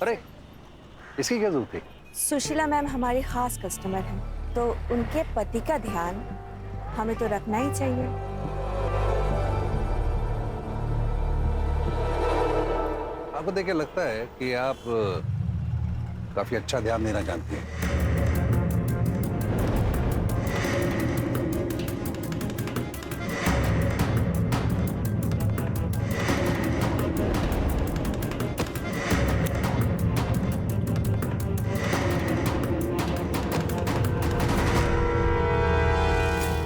अरे इसकी क्या जरूरत थी? सुशीला मैम हमारी खास कस्टमर हैं, तो उनके पति का ध्यान हमें तो रखना ही चाहिए। आपको देख के लगता है कि आप काफी अच्छा ध्यान देना जानती हैं।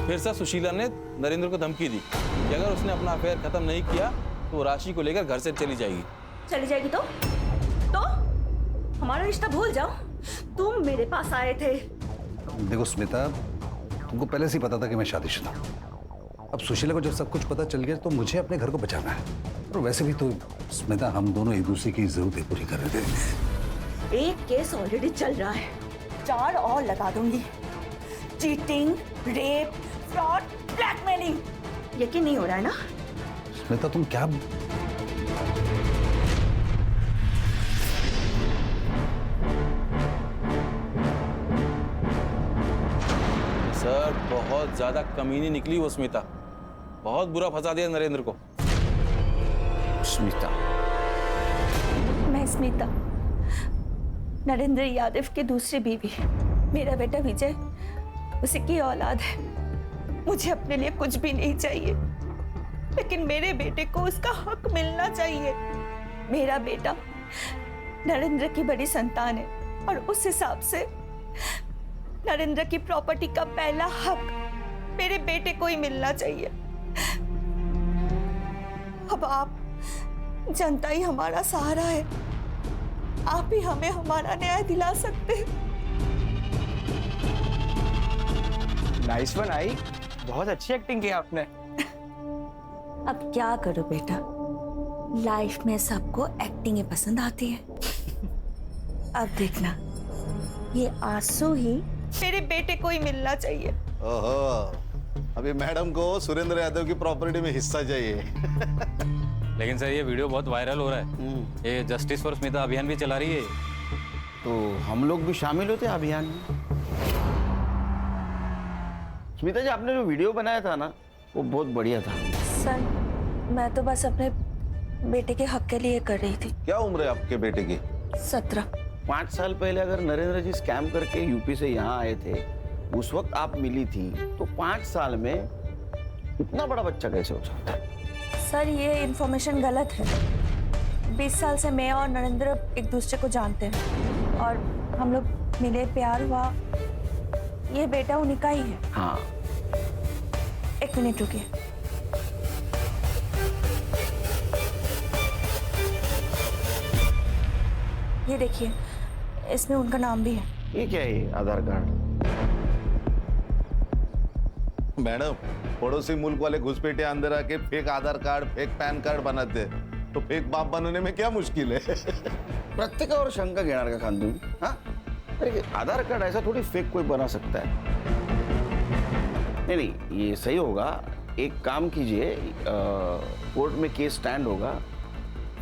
फिर से सुशीला ने नरेंद्र को धमकी दी कि अगर उसने अपना अफेयर खत्म नहीं किया तो वो राशि को लेकर घर से चली जाएगी। चली जाएगी तो हमारा रिश्ता भूल जाओ। तुम मेरे पास आए थे। देखो स्मिता, तुमको पहले से ही पता था कि मैं शादीशुदा हूं। अब सुशीला को जब सब कुछ पता चल गया तो मुझे अपने घर को बचाना है। और वैसे भी तो स्मिता, हम दोनों एक दूसरे की जरूरतें पूरी कर रहे थे। एक केस ऑलरेडी चल रहा है, 4 और लगा दूंगी। Cheating, rape, fraud, blackmailing. यकीन नहीं हो रहा है ना? स्मिता तुम क्या? सर बहुत ज्यादा कमीनी निकली वो स्मिता, बहुत बुरा फंसा दिया नरेंद्र को। स्मिता? मैं स्मिता, नरेंद्र यादव की दूसरी बीवी। मेरा बेटा विजय उसी की औलाद है। मुझे अपने लिए कुछ भी नहीं चाहिए, लेकिन मेरे बेटे को उसका हक मिलना चाहिए। मेरा बेटा नरेंद्र की बड़ी संतान है और उस हिसाब से नरेंद्र की प्रॉपर्टी का पहला हक मेरे बेटे को ही मिलना चाहिए। अब आप, जनता ही हमारा सहारा है। आप ही हमें हमारा न्याय दिला सकते हैं। नाइस वन आई, बहुत अच्छी एक्टिंग की आपने। अब क्या करो बेटा, लाइफ में सबको एक्टिंग ही पसंद आती है। अब देखना, ये आंसू ही मेरे बेटे को ही मिलना चाहिए। ओहो, अभी मैडम को सुरेंद्र यादव की प्रॉपर्टी में हिस्सा चाहिए। लेकिन सर ये वीडियो बहुत वायरल हो रहा है। ये जस्टिस फॉर स्मिता अभियान भी चला रही है। तो हम लोग भी शामिल होते हैं अभियान में। स्मिता जी, आपने जो वीडियो बनाया था ना, वो बहुत बढ़िया था। सर, मैं तो बस अपने बेटे के हक के लिए कर रही थी। क्या उम्र है आपके बेटे की? 17। 5 साल पहले अगर नरेंद्र जी स्कैम करके यूपी से यहाँ आए थे, उस वक्त आप मिली थी, तो 5 साल में इतना बड़ा बच्चा कैसे हो सकता है? सर, ये इन्फॉर्मेशन गलत है। 20 साल से मैं और नरेंद्र एक दूसरे को जानते हैं और हम लोग मिले, प्यार हुआ। ये बेटा उन्हीं का ही है। हाँ। 1 मिनट रुकिए। ये देखिए, इसमें उनका नाम भी है। ये क्या है? आधार कार्ड? मैडम, पड़ोसी मुल्क वाले घुसपैठिए अंदर आके फेक आधार कार्ड, फेक पैन कार्ड बनाते हैं, तो फेक बाप बनने में क्या मुश्किल है? प्रत्येकावर शंका घेणार का खान तुम्ही? हाँ? अरे आधार कार्ड ऐसा थोड़ी फेक कोई बना सकता है। नहीं, ये सही होगा। एक काम कीजिए, कोर्ट में केस स्टैंड होगा,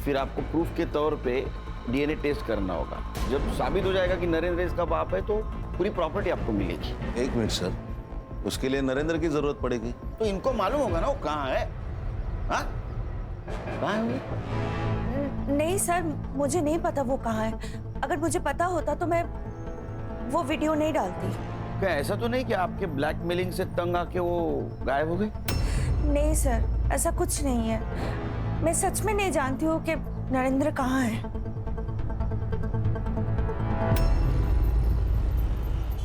फिर आपको प्रूफ के तौर पे डीएनए टेस्ट करना होगा। जब साबित हो जाएगा कि नरेंद्र इसका बाप है, तो पूरी प्रॉपर्टी आपको मिलेगी। 1 मिनट सर, उसके लिए नरेंद्र की जरूरत पड़ेगी। तो इनको मालूम होगा ना वो कहाँ है। हाँ? कहाँ है वो? नहीं सर, मुझे नहीं पता वो कहाँ है। अगर मुझे पता होता तो मैं वो वीडियो नहीं डालती। क्या ऐसा तो नहीं कि आपके ब्लैकमेलिंग से तंग आके वो गायब हो गए? नहीं सर, ऐसा कुछ नहीं है। मैं सच में नहीं जानती हूँ कि नरेंद्र कहाँ है।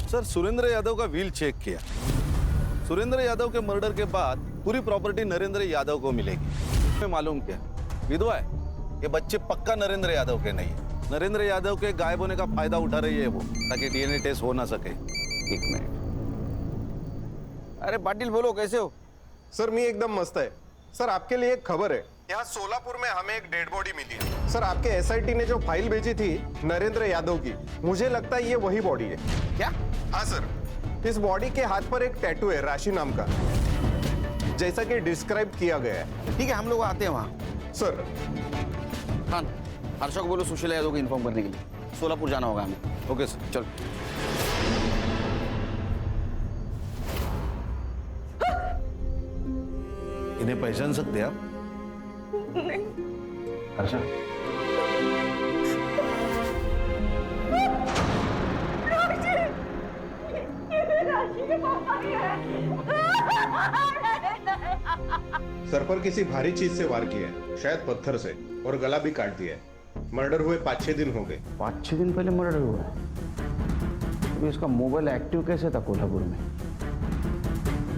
सर, सुरेंद्र यादव का व्हील चेक किया। सुरेंद्र यादव के मर्डर के बाद पूरी प्रॉपर्टी नरेंद्र यादव को मिलेगी। हमें मालूम क्या, विधवा है, ये बच्चे पक्का नरेंद्र यादव के नहीं है। नरेंद्र यादव के गायब होने का फायदा उठा रही है वो, ताकि डीएनए टेस्ट हो ना सके। 1 मिनट। अरे पाटिल, बोलो, कैसे हो? सर, मी एकदम मस्त है। सर, आपके लिए एक खबर है। यहाँ सोलापुर में हमें एक डेड बॉडी मिली है। सर, आपके एसआईटी ने जो फाइल भेजी थी नरेंद्र यादव की, मुझे लगता है ये वही बॉडी है। क्या? हाँ सर, इस बॉडी के हाथ पर एक टैटू है राशि नाम का, जैसा कि डिस्क्राइब किया गया है। ठीक है, हम लोग आते हैं वहाँ। सर। हाँ, हर्षा को बोलो सुशीला यादव को इन्फॉर्म करने के लिए। सोलापुर जाना होगा हमें। Okay sir. चल। इन्हें पहचान सकते हैं आप? हर्षा, सर पर किसी भारी चीज से वार किया है, शायद पत्थर से, और गला भी काट दिया है। मर्डर हुए 5-6 दिन हो गए। 5-6 दिन पहले मर्डर हुआ है। अभी इसका मोबाइल एक्टिव कैसे था कोल्हापुर में?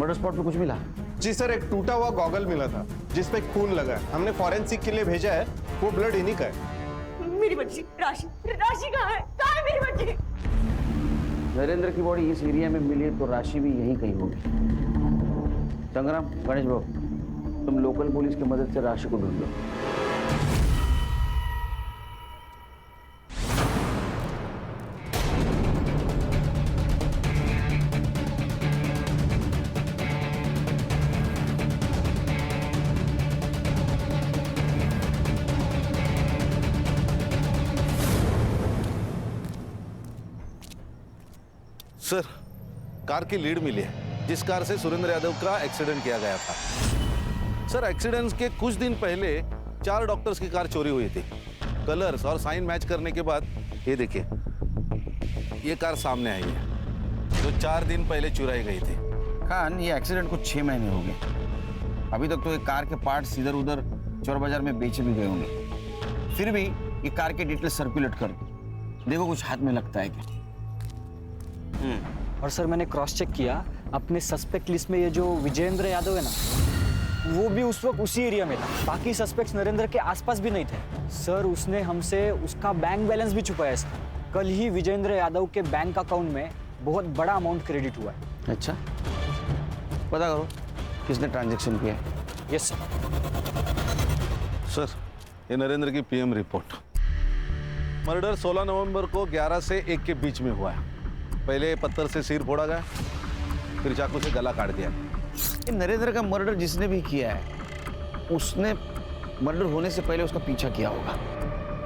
मर्डर स्पॉट पे कुछ मिला? जी सर, एक टूटा हुआ गॉगल मिला था जिसपे खून लगा है। हमने फॉरेंसिक के लिए भेजा है, वो ब्लड इन्हीं का है। मेरी बच्ची राशि, राशि कहाँ है? कहाँ है मेरी बच्ची? नरेंद्र की बॉडी इस एरिया में मिली तो राशि भी यहीं कहीं होगी। संग्राम, गणेश बाबू, तुम लोकल पुलिस की मदद से राशि को ढूंढ लो। सर, कार की लीड मिली है जिस कार से सुरेंद्र यादव का एक्सीडेंट किया गया था। सर, एक्सीडेंट के कुछ दिन पहले 4 डॉक्टर्स की कार चोरी हुई थी। कलर्स और साइन मैच करने के बाद ये देखिए, ये कार सामने आई है जो 4 दिन पहले चुराई गई थी। खान, ये एक्सीडेंट को 6 महीने हो गए। अभी तक तो ये कार के पार्ट्स इधर उधर चोर बाजार में बेचे भी गए होंगे। फिर भी ये कार के डिटेल सर्कुलेट कर देखो, कुछ हाथ में लगता है क्या? और सर मैंने क्रॉस चेक किया, अपने सस्पेक्ट लिस्ट में ये जो विजेंद्र यादव है ना, वो भी उस वक्त उसी एरिया में था। बाकी सस्पेक्ट्स नरेंद्र के आसपास भी नहीं थे। सर, उसने हमसे उसका बैंक बैलेंस भी छुपाया सर। कल ही विजेंद्र यादव के बैंक अकाउंट में बहुत बड़ा अमाउंट क्रेडिट हुआ है। अच्छा, पता करो किसने ट्रांजैक्शन किया है। Yes sir. सर, ये नरेंद्र की पीएम रिपोर्ट। मर्डर 16 नवंबर को 11 से 1 के बीच में हुआ है। पहले पत्थर से सिर फोड़ा गया, फिर चाकू से गला काट दिया। ये नरेंद्र का मर्डर जिसने भी किया है, उसने मर्डर होने से पहले उसका पीछा किया होगा।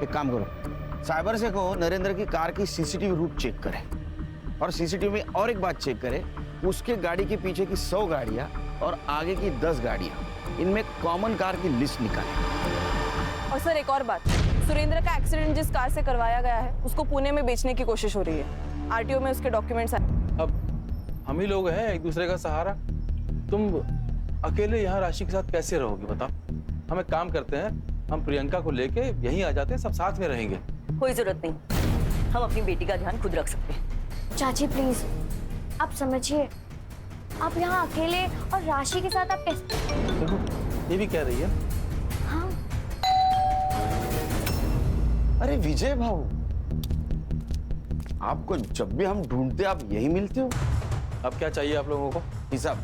एक काम करो, साइबर से कहो नरेंद्र की कार की सीसीटीवी रूट चेक करे, और सीसीटीवी में और एक बात चेक करे, उसके गाड़ी के पीछे की 100 गाड़ियां और आगे की 10 गाड़ियां, इनमें कॉमन कार की लिस्ट निकाले। और सर, एक और बात, सुरेंद्र का एक्सीडेंट जिस कार से करवाया गया है उसको पुणे में बेचने की कोशिश हो रही है। आरटीओ में उसके डॉक्यूमेंट्स आए। अब हम ही लोग हैं एक दूसरे का सहारा। तुम अकेले यहाँ राशि के साथ कैसे रहोगे बताओ? हम एक काम करते हैं, हम प्रियंका को लेके यहीं आ जाते हैं, सब साथ में रहेंगे। कोई जरूरत नहीं, हम अपनी बेटी का ध्यान खुद रख सकते हैं। चाची प्लीज, आप समझिए, आप यहाँ अकेले और राशि के साथ आप कैसे? देखो, ये भी कह रही है। हाँ, अरे विजय भाऊ, आपको जब भी हम ढूंढते आप यही मिलते हो। अब क्या चाहिए आप लोगों को? हिसाब,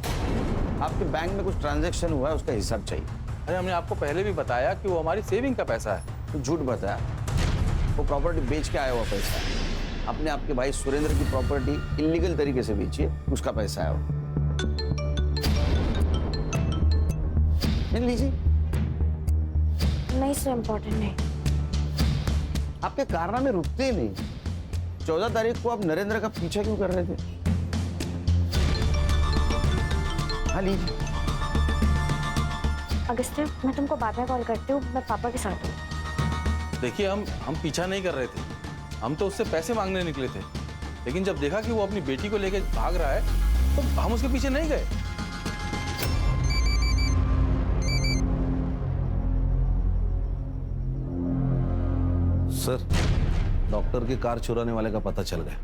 आपके बैंक में कुछ ट्रांजैक्शन हुआ है, उसका हिसाब चाहिए। अरे हमने आपको पहले भी बताया कि वो हमारी सेविंग का पैसा है। तो झूठ बताया, वो प्रॉपर्टी बेच के आया हुआ पैसा है। अपने आपके भाई सुरेंद्र की प्रॉपर्टी इलीगल तरीके से बेची है, उसका पैसा है वो। लीजिए। नहीं सर, इम्पोर्टेंट नहीं। आपके कारनामे रुकते ही नहीं। 14 तारीख को आप नरेंद्र का पीछा क्यों कर रहे थे? हाँ, लीजिए। अगस्त्य, मैं तुमको बाद में कॉल करती हूँ, मैं पापा के साथ हूँ। देखिए, हम पीछा नहीं कर रहे थे, हम तो उससे पैसे मांगने निकले थे। लेकिन जब देखा कि वो अपनी बेटी को लेकर भाग रहा है तो हम उसके पीछे नहीं गए। सर, डॉक्टर की कार चुराने वाले का पता चल गया।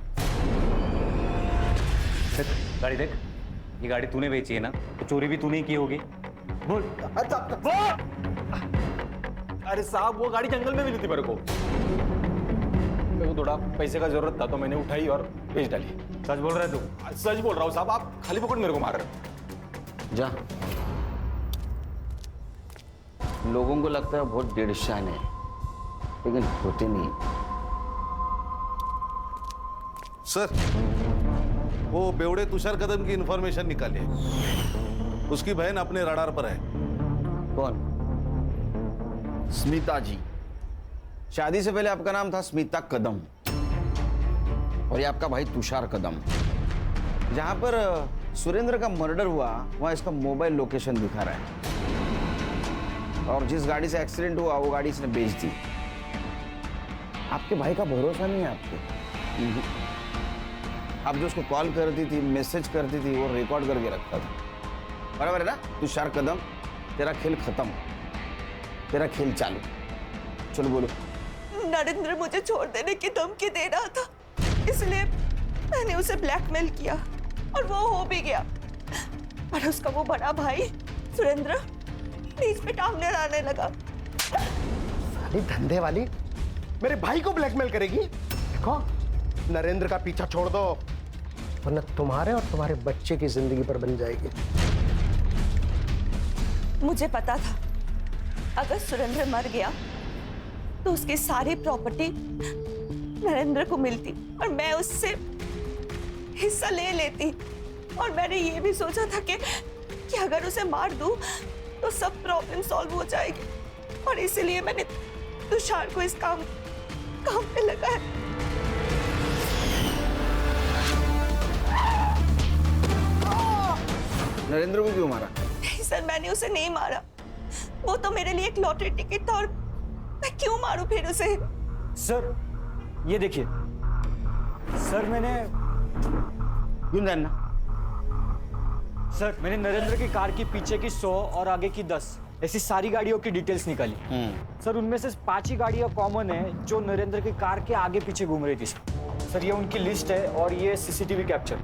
गाड़ी देख, ये गाड़ी तूने बेची है ना, तो चोरी भी तूने ही की होगी। बोल। अरे साहब, वो गाड़ी जंगल में मिली थी मेरे को थोड़ा पैसे का जरूरत था तो मैंने उठाई और बेच डाली। सच बोल रहे तू? सच बोल रहा हूँ साहब, आप खाली पकड़ मेरे को मार रहे हो। जा। लोगों को लगता है बहुत डेढ़ शान है, लेकिन होते नहीं। सर, वो बेवड़े तुषार कदम की इंफॉर्मेशन निकाली है। उसकी बहन अपने रडार पर है। कौन? स्मिता जी। शादी से पहले आपका नाम था स्मिता कदम और ये आपका भाई तुषार कदम। जहां पर सुरेंद्र का मर्डर हुआ वहां इसका मोबाइल लोकेशन दिखा रहा है और जिस गाड़ी से एक्सीडेंट हुआ वो गाड़ी इसने बेच दी। आपके भाई का भरोसा नहीं है आप पे। आप जो उसको कॉल करती थी, मैसेज करती थी, वो रिकॉर्ड करके रखता था। बराबर है ना तुषार कदम? तेरा खेल खत्म, तेरा खेल चालू। चलो बोलो। नरेंद्र मुझे छोड़ देने की धमकी दे रहा था, इसलिए मैंने उसे ब्लैकमेल किया और वो हो भी गया। पर उसका वो बड़ा भाई सुरेंद्र बीच में टांग अड़ाने लगा। साली धंधे वाली मेरे भाई को ब्लैकमेल करेगी। देखो नरेंद्र का पीछा छोड़ दो वरना तुम्हारे और तुम्हारे बच्चे की जिंदगी पर बन जाएगी। मुझे पता था अगर सुरेंद्र मर गया तो उसकी सारी प्रॉपर्टी नरेंद्र को मिलती और मैं उससे हिस्सा ले लेती। और मैंने ये भी सोचा था कि अगर उसे मार दूं तो सब प्रॉब्लम सॉल्व हो जाएगी और इसीलिए मैंने तुषार को इस काम पे लगाया। नरेंद्र को क्यों मारा? नहीं सर, मैंने उसे नहीं मारा। वो तो मेरे लिए एक लॉटरी टिकट था और मैं क्यों मारूं फिर उसे? सर ये देखिए सर, मैंने नरेंद्र की कार की पीछे की 100 और आगे की 10 ऐसी सारी गाड़ियों की डिटेल्स निकाली। सर उनमें से 5 ही गाड़ियां कॉमन है जो नरेंद्र की कार के आगे पीछे घूम रही थी। सर ये उनकी लिस्ट है और ये सीसीटीवी कैप्चर।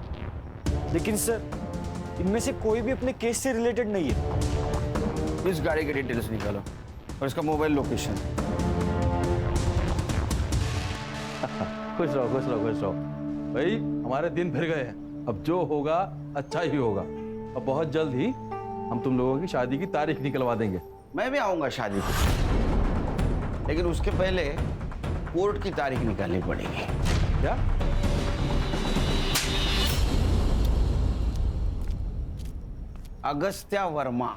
लेकिन सर इनमें से कोई भी अपने केस से रिलेटेड नहीं है। इस गाड़ी की डिटेल्स निकालो और इसका मोबाइल लोकेशन। खुश रहो खुश रहो खुश रहो भाई, हमारे दिन फिर गए हैं। अब जो होगा अच्छा ही होगा। अब बहुत जल्द ही हम तुम लोगों की शादी की तारीख निकलवा देंगे। मैं भी आऊंगा शादी को, लेकिन उसके पहले कोर्ट की तारीख निकालनी पड़ेगी। क्या? अगस्त्या वर्मा।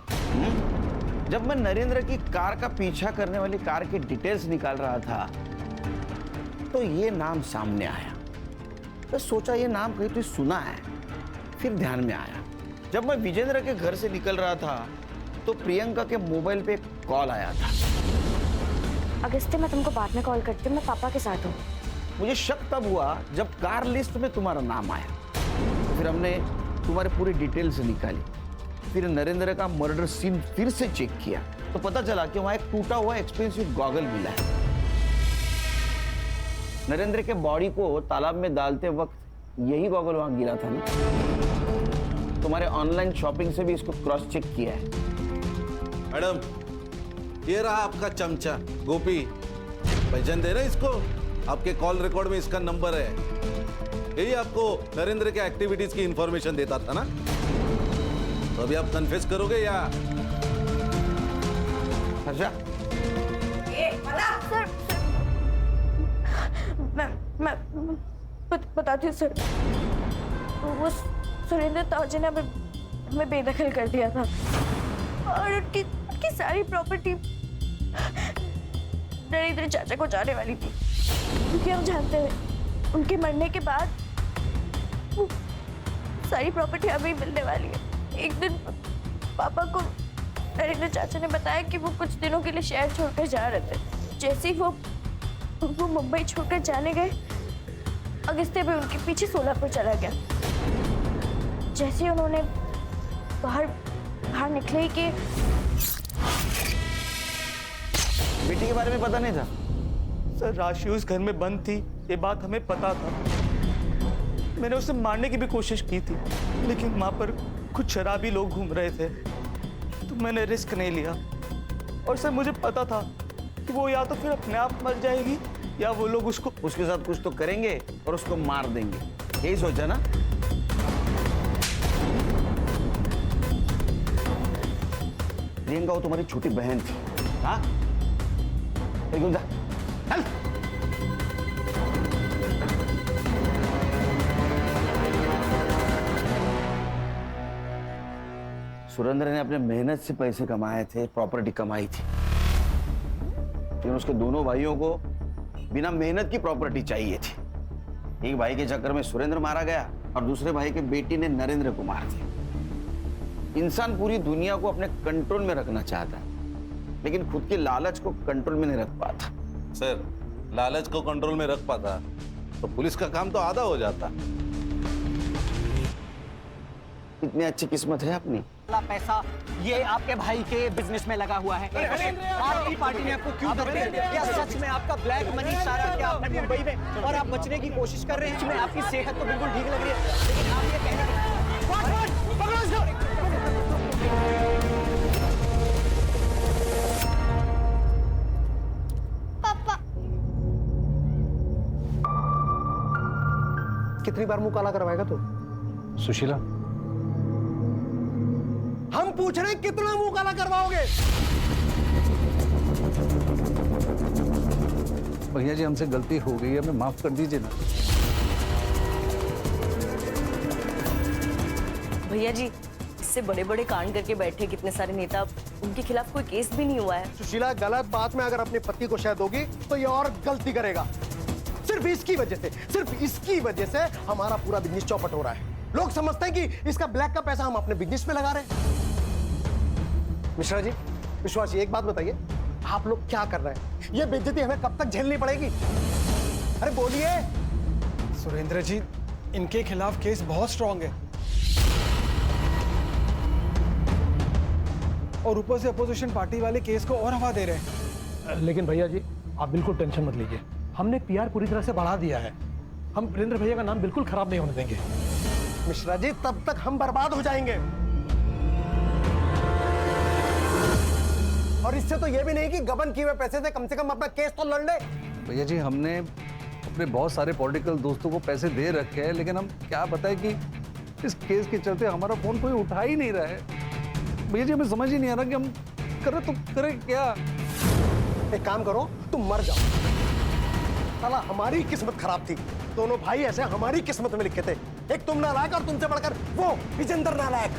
जब मैं नरेंद्र की कार का पीछा करने वाली कार की डिटेल्स निकाल रहा था तो ये नाम सामने आया। तो सोचा ये नाम कहीं तो सुना है। फिर ध्यान में आया जब मैं विजेंद्र के घर से निकल रहा था तो प्रियंका के मोबाइल पे कॉल आया था। अगस्त्य मैं तुमको बाद में कॉल करती हूँ, मैं पापा के साथ हूँ। मुझे शक तब हुआ जब कार लिस्ट में तुम्हारा नाम आया। तो फिर हमने तुम्हारे पूरी डिटेल्स निकाली। फिर नरेंद्र का मर्डर सीन फिर से चेक किया तो पता चला कि वहां एक टूटा हुआ एक्सपेंसिव गॉगल मिला है। नरेंद्र के बॉडी को तालाब में डालते वक्त यही गॉगल वहां गिरा था ना। तुम्हारे ऑनलाइन शॉपिंग से भी इसको क्रॉस चेक किया है। मैडम ये रहा आपका चमचा गोपी, पहचान दे रहे इसको? आपके कॉल रिकॉर्ड में इसका नंबर है। यही आपको नरेंद्र के एक्टिविटीज की इंफॉर्मेशन देता था ना। तो अभी आप कन्फेस करोगे या? अच्छा सर मैं बताती हूँ सर। वो सुरेंद्र ताऊजी ने हमें बेदखल कर दिया था और उनकी सारी प्रॉपर्टी नरेंद्र चाचा को जाने वाली थी, क्योंकि हम जानते हैं उनके मरने के बाद वो सारी प्रॉपर्टी हमें मिलने वाली है। एक दिन पापा को नरेंद्र चाचा ने बताया कि वो कुछ दिनों के लिए शहर छोड़कर जा रहे थे। जैसे ही वो मुंबई छोड़कर जाने गए, अगस्त्य भी उनके पीछे सोलापुर चला गया। जैसे उन्होंने बाहर निकले कि बेटी के बारे में पता नहीं था। सर राशि उस घर में बंद थी, ये बात हमें पता था। मैंने उसे मारने की भी कोशिश की थी, लेकिन वहां पर कुछ शराबी लोग घूम रहे थे तो मैंने रिस्क नहीं लिया। और सर मुझे पता था कि वो या तो फिर अपने आप मर जाएगी या वो लोग उसके साथ कुछ तो करेंगे और उसको मार देंगे। यही सोचा ना? प्रियंका वो तुम्हारी छोटी बहन थी। हाँ चल। सुरेंद्र ने अपने मेहनत से पैसे कमाए थे, प्रॉपर्टी कमाई थी, लेकिन उसके दोनों भाइयों को बिना मेहनत की प्रॉपर्टी चाहिए थी। एक भाई के चक्कर में सुरेंद्र मारा गया और दूसरे भाई के बेटी ने नरेंद्र को मार दिया। इंसान पूरी दुनिया को अपने कंट्रोल में रखना चाहता है, लेकिन खुद के लालच को कंट्रोल में नहीं रख पाता। सर, लालच को कंट्रोल में रख पाता तो पुलिस का काम तो आधा हो जाता। इतनी अच्छी किस्मत है अपनी। पैसा ये आपके भाई के बिजनेस में लगा हुआ है। आपकी पार्टी ने आपको क्यों धोखा दिया? क्या सच में आपका ब्लैक मनी सारा क्या आपने मुंबई में और आप बचने की कोशिश कर रहे हैं? में आपकी सेहत तो बिल्कुल ठीक लग रही है, लेकिन आप ये कहने पापा कितनी बार मुंह काला करवाएगा तू? सुशीला, हम पूछ रहे हैं कितना मुंह काला करवाओगे? भैया जी हमसे गलती हो गई है, हमें माफ कर दीजिए ना। भैया जी, इससे बड़े बड़े कांड करके बैठे कितने सारे नेता, उनके खिलाफ कोई केस भी नहीं हुआ है। सुशीला, गलत बात में अगर अपने पति को शायद होगी तो ये और गलती करेगा। सिर्फ इसकी वजह से, सिर्फ इसकी वजह से हमारा पूरा बिजनेस चौपट हो रहा है। लोग समझते हैं कि इसका ब्लैक का पैसा हम अपने बिजनेस में लगा रहे हैं। मिश्रा जी, विश्वास जी, एक बात बताइए, आप लोग क्या कर रहे हैं? ये बेइज्जती हमें कब तक झेलनी पड़ेगी? अरे बोलिए। सुरेंद्र जी, इनके खिलाफ केस बहुत स्ट्रांग है और ऊपर से अपोजिशन पार्टी वाले केस को और हवा दे रहे हैं। लेकिन भैया जी, आप बिल्कुल टेंशन मत लीजिए, हमने पीआर पूरी तरह से बढ़ा दिया है। हम वीरेंद्र भैया का नाम बिल्कुल खराब नहीं होने देंगे। मिश्रा जी, तब तक हम बर्बाद हो जाएंगे। और इससे तो ये भी नहीं कि गबन किए हुए पैसे से कम अपना केस तो लड़ ले। भैया जी, हमने अपने बहुत सारे पॉलिटिकल दोस्तों को पैसे दे रखे हैं, लेकिन हम क्या बताएं कि इस केस के चलते हमारा फोन कोई उठा ही नहीं रहा है। भैया जी, हमें समझ ही नहीं आ रहा कि हम करें तो करें क्या। एक काम करो, तुम मर जाओ। साला हमारी किस्मत खराब थी, दोनों भाई ऐसे हमारी किस्मत में लिखे थे। एक तुम नालायक और तुमसे बढ़कर वो विजेंद्र नालायक।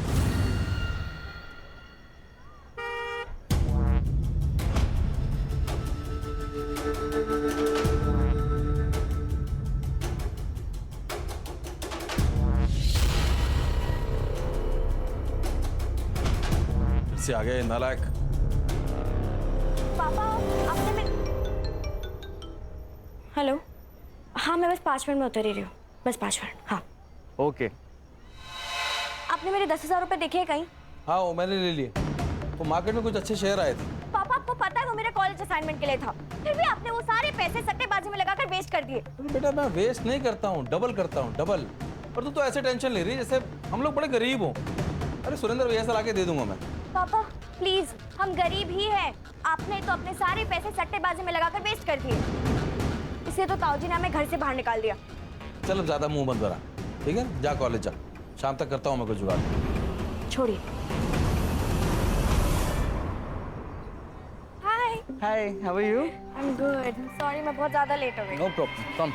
से आ गए नालायक। पापा, आपने मैं हेलो, हाँ मैं बस 5 मिनट में उतर ही रही हूँ, बस 5 मिनट। हाँ ओके। आपने मेरे 10,000 रुपए देखे हैं कहीं? हाँ, वो मैंने ले लिए। वो मार्केट में कुछ अच्छे शेयर आए थे। पापा, आपको पता है वो मेरे कॉलेज असाइनमेंट के लिए था, फिर भी आपने वो सारे पैसे सट्टेबाजी में लगाकर वेस्ट कर दिए। बेटा, मैं वेस्ट नहीं करता हूँ, डबल करता हूँ, डबल। पर तू तो ऐसे टेंशन ले रही जैसे हम लोग बड़े गरीब हो। अरे सुरेंद्र भैया से लाके दे दूंगा मैं। पापा प्लीज, हम गरीब ही हैं। आपने तो अपने सारे पैसे सट्टेबाजी में लगाकर वेस्ट कर दिए, इसलिए तो ताऊजी ने हमें घर से बाहर निकाल दिया। चल अब ज्यादा मुंह बंद करा, ठीक है? जा कॉलेज जा, शाम तक करता हूँ मैं कुछ जुगाड़। छोड़िए। Hi hi, how are you? I am good. Sorry, मैं बहुत ज्यादा लेट हो गई। No problem, come.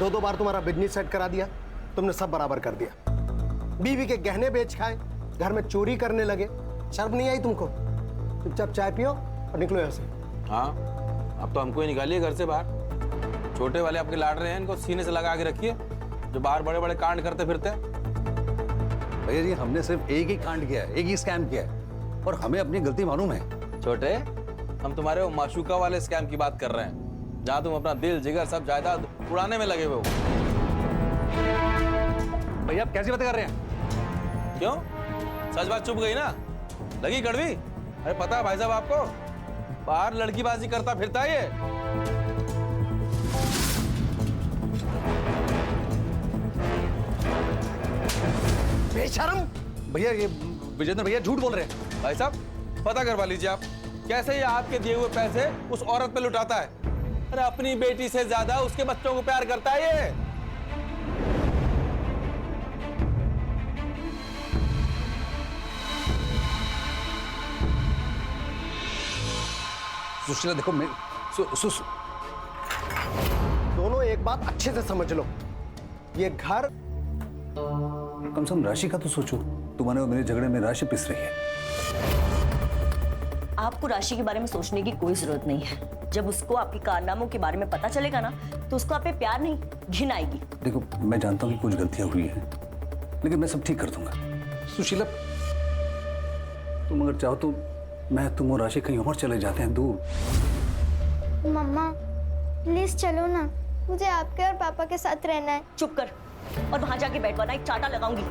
दो बार तुम्हारा बिजनेस सेट करा दिया, तुमने सब बराबर कर दिया। बीवी के गहने बेच खाए, घर में चोरी करने लगे, शर्म नहीं आई तुमको? चुपचाप चाय पियो और निकलो यहाँ से। हाँ, अब तो हमको ही निकालिए घर से बाहर। छोटे वाले आपके लाड रहे हैं, इनको सीने से लगा के रखिए, जो बाहर बड़े बड़े कांड करते फिरते हैं। भैया जी, हमने सिर्फ एक ही कांड किया है, एक ही स्कैम किया है, और हमें अपनी गलती मालूम है। छोटे, हम तुम्हारे वो माशूका वाले स्कैम की बात कर रहे हैं, जहाँ तुम अपना दिल जिगर सब जायदाद उड़ाने में लगे हुए हो। भैया आप कैसी बातें कर रहे हैं? क्यों? सच बात चुप गई ना? लगी कड़वी? अरे पता है भाई साहब आपको, बाहर लड़कीबाजी करता फिरता है ये। बेशरम! भैया ये विजेंद्र भैया झूठ बोल रहे हैं। भाई साहब पता करवा लीजिए आप, कैसे ये आपके दिए हुए पैसे उस औरत पे लुटाता है। अरे अपनी बेटी से ज्यादा उसके बच्चों को प्यार करता है ये। सुशीला देखो, मैं दोनों एक बात अच्छे से समझ लो, ये घर कम से कम राशि का तो सोचो। तुम्हारे और मेरे झगड़े में राशि पिस रही है। आपको राशि के बारे में सोचने की कोई जरूरत नहीं है। जब उसको आपके कारनामों के बारे में पता चलेगा ना, तो उसको आप पे प्यार नहीं, घिन आएगी। देखो, मैं जानता हूँ कि कुछ गलतियां हुई हैं, लेकिन मैं सब ठीक कर दूंगा। सुशीला, तुम अगर चाहो तो मैं, तुम और राशि कहीं और चले जाते हैं दूर। मम्मा प्लीज चलो ना, मुझे आपके और पापा के साथ रहना है। चुप कर और वहां जाके बैठ, वरना एक चाटा लगाऊंगी।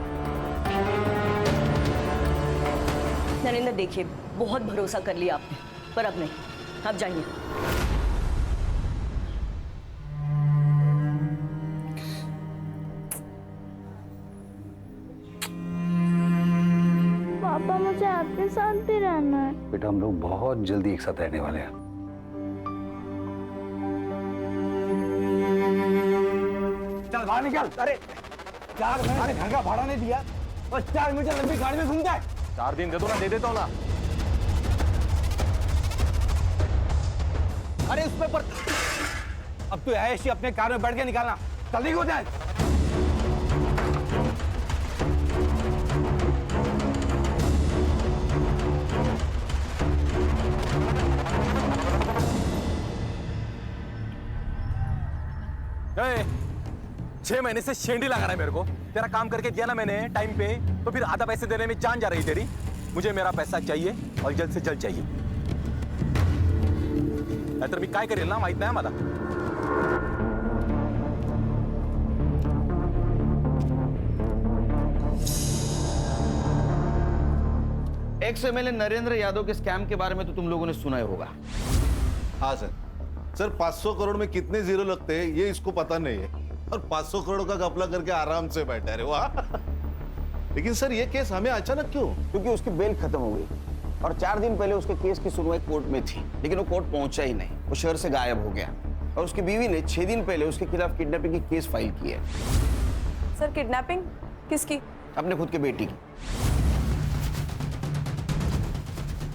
नरेंद्र देखिए, बहुत भरोसा कर लिया आपने, पर अब नहीं, अब जाइए। पापा मुझे आपके साथ भी रहना है। बेटा, हम लोग बहुत जल्दी एक साथ रहने वाले हैं। चल बाहर निकल। अरे 4 महीने घर का भाड़ा नहीं दिया और 4 मीटर लंबी गाड़ी में घूमता है। 4 दिन दे दो ना, दे देता हूँ ना। अरे उस पर अब तो ऐसी अपने कार में बैठ के निकालना, जल्दी हो जाए। ए, 6 महीने से शेंडी लगा रहा है मेरे को। तेरा काम करके दिया ना मैंने टाइम पे, तो फिर आधा पैसे देने में जान जा रही तेरी। मुझे मेरा पैसा चाहिए और जल्द से जल्द चाहिए। नाहीतर मी काय करेल ना माहित नाही मला। एक्स एमएलए नरेंद्र यादव के स्कैम के बारे में तो तुम लोगों ने सुना ही होगा। हाँ सर। सर 500 करोड़ में कितने जीरो लगते हैं ये इसको पता नहीं है, और 500 करोड़ का घपला करके आराम से बैठा है। वाह। लेकिन सर ये केस हमें अचानक क्यों? क्योंकि उसकी बेल खत्म हो गई और 4 दिन पहले उसके केस की सुनवाई कोर्ट में थी, लेकिन वो कोर्ट पहुंचा ही नहीं, वो शहर से गायब हो गया। और उसकी बीवी ने 6 दिन पहले उसके खिलाफ किडनैपिंग की केस फाइल की है। सर किडनैपिंग किसकी? अपने खुद के बेटी की।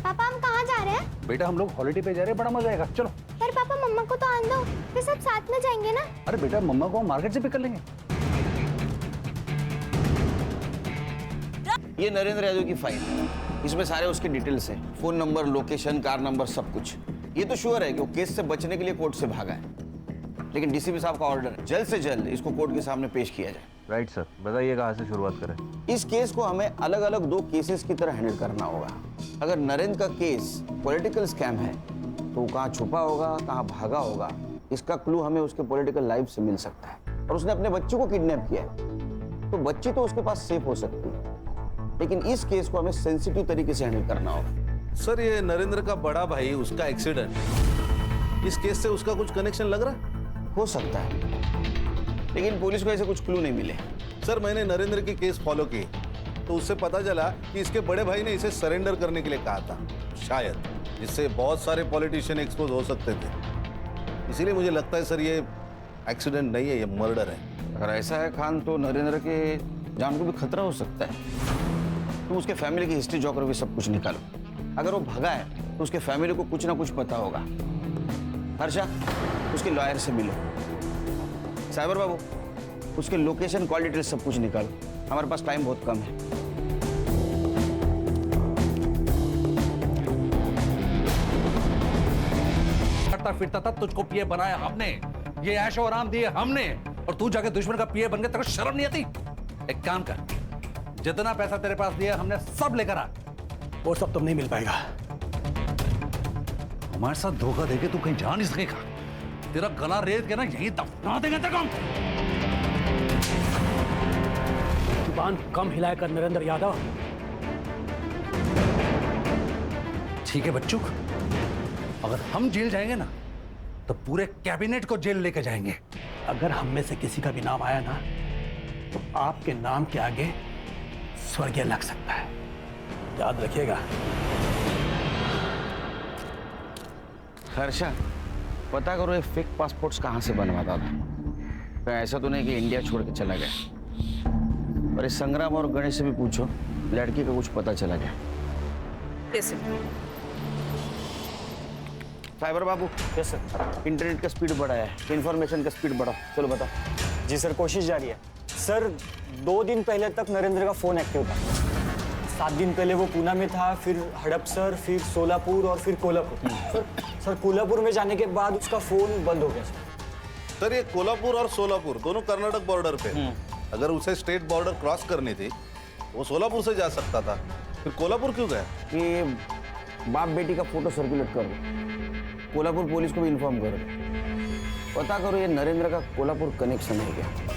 पापा हम कहाँ जा रहे हैं? बेटा, हम लोग हॉलिडे पे जा रहे हैं, बड़ा मजा आएगा, चलो। पर पापा मम्मा को तो आने दो, फिर सब साथ में जाएंगे ना। अरे बेटा, मम्मा को हम मार्केट से पिक कर लेंगे। ये नरेंद्र यादव की फाइल है, इसमें सारे उसके डिटेल्स हैं, phone number, location, car number, सब कुछ। ये तो श्योर है कि वो केस से बचने के लिए कोर्ट से भागा है, लेकिन डीसीपी साहब का ऑर्डर है जल्द से जल्द इसको कोर्ट के सामने पेश किया जाए। राइट सर, बताइए कहाँ से शुरुआत करें? इस केस को हमें अलग अलग 2 केसेस की तरह हैंडल करना होगा। अगर नरेंद्र का केस पॉलिटिकल स्कैम है तो वो कहाँ छुपा होगा, कहाँ भागा होगा, इसका क्लू हमें उसके पॉलिटिकल लाइफ से मिल सकता है। और उसने अपने बच्चे को किडनैप किया है, तो बच्ची तो उसके पास सेफ हो सकती है, लेकिन इस केस को हमें सेंसिटिव तरीके से हैंडल करना होगा। सर ये नरेंद्र का बड़ा भाई, उसका एक्सीडेंट, इस केस से उसका कुछ कनेक्शन लग रहा है? हो सकता है, लेकिन पुलिस को ऐसे कुछ क्लू नहीं मिले। सर मैंने नरेंद्र की केस फॉलो की तो उससे पता चला कि इसके बड़े भाई ने इसे सरेंडर करने के लिए कहा था, शायद, जिससे बहुत सारे पॉलिटिशियन एक्सपोज हो सकते थे। इसीलिए मुझे लगता है सर ये एक्सीडेंट नहीं है, ये मर्डर है। अगर ऐसा है खान, तो नरेंद्र के जान को भी खतरा हो सकता है। तुम उसके फैमिली की हिस्ट्री, ज्योग्राफी सब कुछ निकालो। अगर वो भगा है तो उसके फैमिली को कुछ ना कुछ पता होगा। हर्षा, उसके लॉयर से मिलो। साइबर बाबू, उसके लोकेशन, कॉल डिटेल सब कुछ निकालो। हमारे पास टाइम बहुत कम है। करता फिरता था, तुझको पीए बनाया हमने, ये ऐशो आराम दिए हमने, और तू जाके दुश्मन का पीए बन गया। तेरे को शर्म नहीं आती? एक काम कर, जितना पैसा तेरे पास दिया हमने सब लेकर आ। वो सब तो नहीं मिल पाएगा। हमारे साथ धोखा देके तू कहीं जा नहीं सकेगा। तेरा गला रेत के ना यहीं दफना देंगे तेरे को। जुबान कम हिलाया कर नरेंद्र यादव। ठीक है बच्चों, अगर हम जेल जाएंगे ना तो पूरे कैबिनेट को जेल लेके जाएंगे। अगर हम में से किसी का भी नाम आया ना, तो आपके नाम के आगे स्वर्गीय लग सकता है, याद रखिएगा। हर्षा, पता करो ये फेक पासपोर्ट्स कहाँ से बनवाता था। कहीं ऐसा तो नहीं कि इंडिया छोड़ के चला गया। और इस संग्राम और गणेश से भी पूछो, लड़की का कुछ पता चला गया। कैसे? साइबर बाबू, यस सर। इंटरनेट का स्पीड बढ़ा है, इंफॉर्मेशन का स्पीड बढ़ा। चलो बताओ। जी सर, कोशिश जारी है। सर 2 दिन पहले तक नरेंद्र का फोन एक्टिव था, 7 दिन पहले वो पूना में था, फिर हड़पसर, फिर सोलापुर और फिर कोल्हापुर। सर कोल्हापुर में जाने के बाद उसका फोन बंद हो गया सर ये कोल्हापुर और सोलापुर दोनों कर्नाटक बॉर्डर पे हैं। अगर उसे स्टेट बॉर्डर क्रॉस करनी थी वो सोलापुर से जा सकता था, फिर कोल्हापुर क्यों गया? कि बाप बेटी का फोटो सर्कुलेट कर दो, कोल्हापुर पुलिस को भी इन्फॉर्म कर दो, पता करो ये नरेंद्र का कोल्हापुर कनेक्शन है क्या।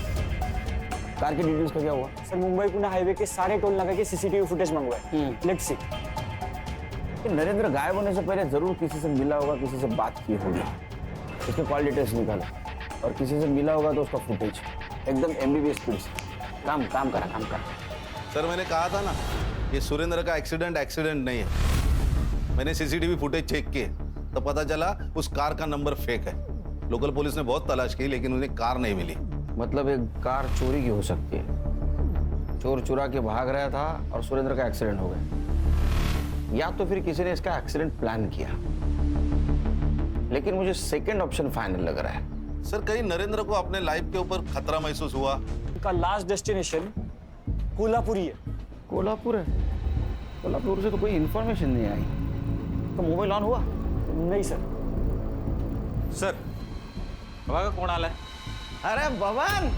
कार की डिटेल्स का क्या हुआ? सर मुंबई पुणे हाईवे के सारे टोल नाका के सीसीटीवी फुटेज मंगवाए। Let's see. नरेंद्र गायब होने से पहले जरूर किसी से मिला होगा, किसी से बात की होगी, उसके कॉल डिटेल्स निकाला और किसी से मिला होगा तो उसका फुटेज एकदम MBBS स्पीड से काम करा। सर मैंने कहा था ना ये सुरेंद्र का एक्सीडेंट नहीं है। मैंने CCTV फुटेज चेक किए तो पता चला उस कार का नंबर फेक है। लोकल पुलिस ने बहुत तलाश की लेकिन उन्हें कार नहीं मिली। मतलब एक कार चोरी की हो सकती है, चोर चुरा के भाग रहा था और सुरेंद्र का एक्सीडेंट हो गया, या तो फिर किसी ने इसका एक्सीडेंट प्लान किया। लेकिन मुझे सेकंड ऑप्शन फाइनल लग रहा है। सर कहीं नरेंद्र को अपने लाइफ के ऊपर खतरा महसूस हुआ? उनका लास्ट डेस्टिनेशन कोल्हापुर ही है। कोल्हापुर है? कोल्हापुर से तो कोई इंफॉर्मेशन नहीं आई। तो मोबाइल ऑन हुआ? नहीं सर। सर बघा कोण आलाय? अरे भवन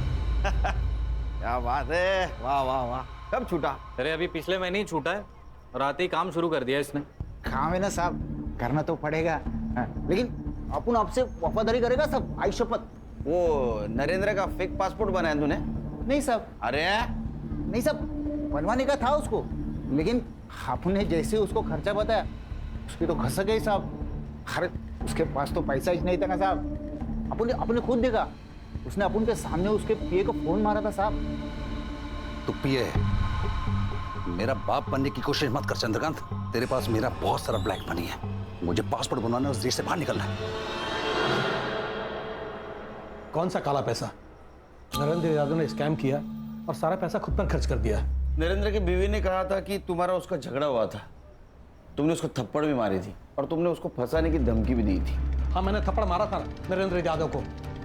क्या बात है, वाह वाह वाह। कब छूटा? अरे अभी पिछले महीने ही छूटा है और आते ही काम शुरू कर दिया इसने। काम है ना साहब, करना तो पड़ेगा। लेकिन अपन आपसे वफादारी करेगा सब, आई शपथ। वो नरेंद्र का फेक पासपोर्ट बनाया तूने? नहीं साहब। अरे नहीं साहब, बनवाने का था उसको, लेकिन आपने जैसे उसको खर्चा बताया उसकी तो खसक गई साहब। अरे उसके पास तो पैसा ही नहीं था ना साहब। अपने खुद देखा, उसने अपन के सामने उसके पिए को फोन मारा था साहब। तू पिए मेरा बाप बनने की कोशिश मत कर चंद्रकांत। तेरे पास मेरा बहुत सारा ब्लैक मनी है, मुझे पासपोर्ट बनवाना है, उस देश से बाहर निकलना है। कौन सा काला पैसा? नरेंद्र यादव ने स्कैम किया और सारा पैसा खुद पर खर्च कर दिया। नरेंद्र की बीवी ने कहा था कि तुम्हारा उसका झगड़ा हुआ था, तुमने उसको थप्पड़ भी मारी थी और तुमने उसको फंसाने की धमकी भी दी थी। हाँ, मैंने थप्पड़ मारा था नरेंद्र यादव को,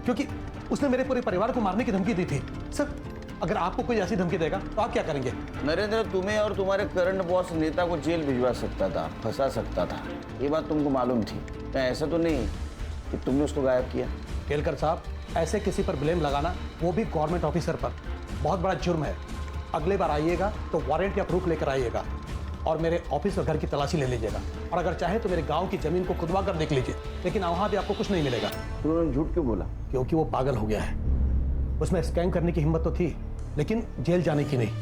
क्योंकि उसने मेरे पूरे परिवार को मारने की धमकी दी थी। सर अगर आपको कोई ऐसी धमकी देगा तो आप क्या करेंगे? नरेंद्र तुम्हें और तुम्हारे करंट बॉस नेता को जेल भिजवा सकता था, फंसा सकता था, ये बात तुमको मालूम थी। तो ऐसा तो नहीं कि तुमने उसको गायब किया। केलकर साहब, ऐसे किसी पर ब्लेम लगाना, वो भी गवर्नमेंट ऑफिसर पर, बहुत बड़ा जुर्म है। अगले बार आइएगा तो वारंट या प्रूफ लेकर आइएगा और मेरे ऑफिस और घर की तलाशी ले लीजिएगा, और अगर चाहे तो मेरे गांव की जमीन को खुदवा कर देख लीजिए, लेकिन वहां भी आपको कुछ नहीं मिलेगा। तुमने झूठ क्यों बोला? क्योंकि वो पागल हो गया है। उसमें स्कैम करने की हिम्मत तो थी, लेकिन जेल जाने की नहीं।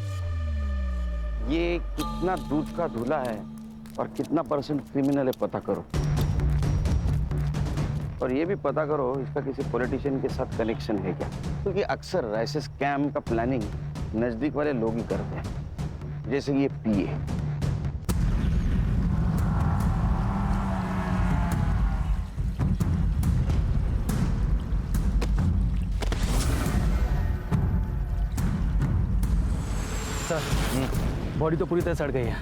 ये कितना दूध का धुला है और कितना % क्रिमिनल है पता करो, और ये भी पता करो इसका किसी पॉलिटिशियन के साथ कनेक्शन है क्या, क्योंकि अक्सर ऐसे स्कैम का प्लानिंग नजदीक वाले लोग ही करते हैं, जैसे ये PA। सर बॉडी तो पूरी तरह सड़ गई है।